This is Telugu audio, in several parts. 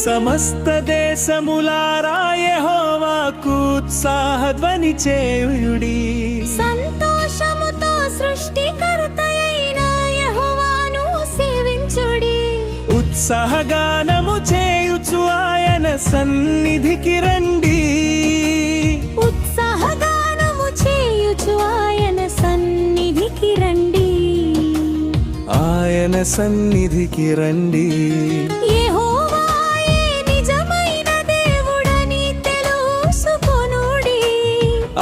సమస్త దేశములారా యెహోవాకు ఉత్సాహధ్వని చేయుడి. సంతోషముతో సృష్టికర్తయైన యెహోవాను సేవించుడి. ఉత్సాహగానము చేయుచు ఆయన సన్నిధికి రండి. ఉత్సాహగానము చేయుచు ఆయన సన్నిధికి రండి. ఆయన సన్నిధికి రండి. యెహోవాయే నిజమైన దేవుడని తెలుసుకొనుడి.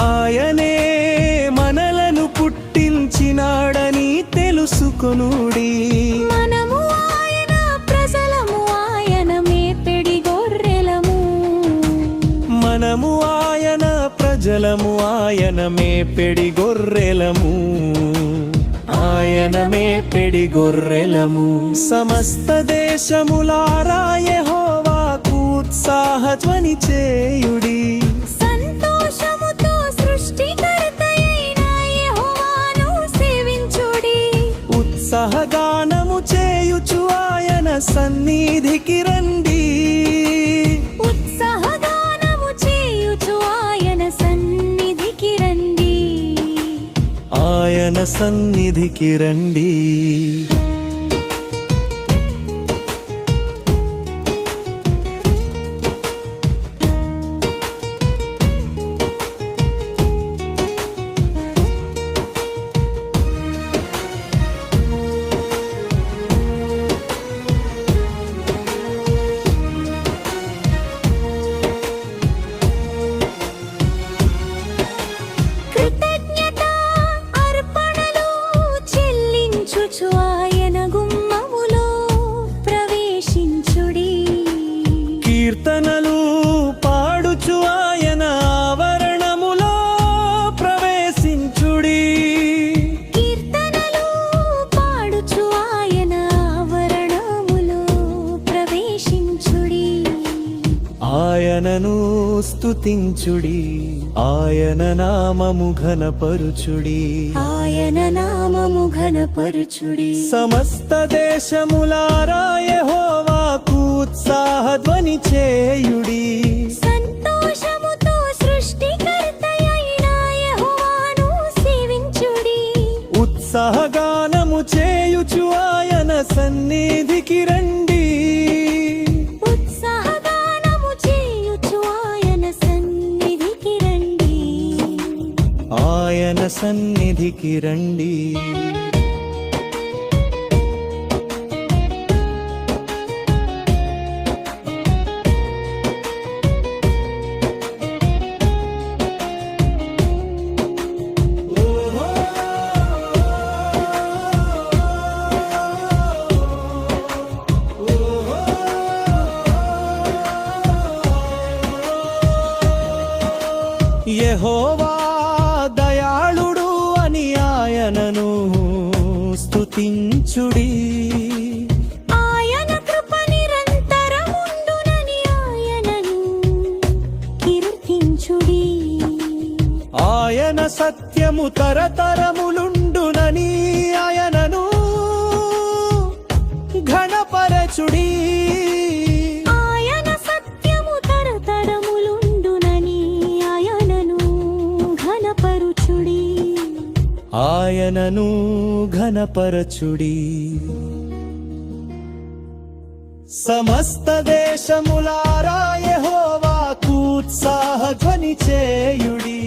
ఆయనే మనలను పుట్టించినాడని తెలుసుకొనుడి. మనము ఆయన ప్రజలము, ఆయన మేపెడి గొర్రెలము. మనము ఆయన ప్రజలము, ఆయన మేపెడి గొర్రెలము. ఆయన మేపెడి గొర్రెలము. సమస్త దేశములారా యెహోవాకు ఉత్సాహధ్వని చేయుడి. సంతోషముతో సృష్టికర్తయైన యెహోవాను సేవించుడి. ఉత్సాహగానము చేయుచు ఆయన సన్నిధికి రండి. ఉత్సాహగానము చేయుచు ఆయన సన్నిధికి రండి. ఆయన సన్నిధికి రండి. కృతజ్ఞత అర్పణలు చెల్లించుచు ఆయన గుమ్మములో ప్రవేశించుడి. కీర్తనలు పాడుచు ఆయన ఆవరణములో ప్రవేశించుడి. కీర్తనలు పాడుచు ఆయన ఆవరణములో ప్రవేశించుడి. ఆయనను స్తుతించుడి. ఆయన నామము ఘనపరుచుడి. ఆయన నామము ఘనపరచుడి. సమస్త దేశములారా యెహోవాకు ఉత్సాహధ్వని చేయుడి. సంతోషముతో సృష్టికర్తయైన యెహోవాను సేవించుడి. ఉత్సాహగానము చేయుచు ఆయన సన్నిధికి రండి. ఉత్సాహగానము చేయుచు ఆయన సన్నిధికి రండి. ఆయన సన్నిధికి రండి. యెహోవా దయాళుడు అని ఆయనను స్తుతించుడి. ఆయన కృప నిరంతరముండునని ఆయనను కీర్తించుడి. ఆయన సత్యము తరతరములుండునని ఆయనను ఘనపరచుడి. ఆయన సత్యము తరతరములుండునని ఆయనను ఘనపరుచుడి. ఆయనను ఘనపరచుడి. సమస్త దేశములారా యెహోవాకు ఉత్సాహధ్వని చేయుడి.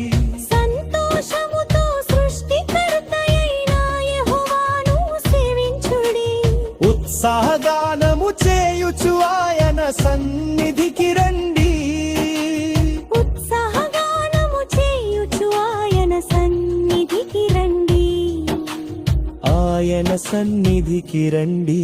సంతోషముతో సృష్టికర్తయైన యెహోవాను సేవించుడి. ఉత్సాహగానము చేయుచు ఆయన సన్నిధికి రండి. ఉత్సాహగానము చేయుచు ఆయన సన్నిధికి రండి. ఆయన సన్నిధికి రండి.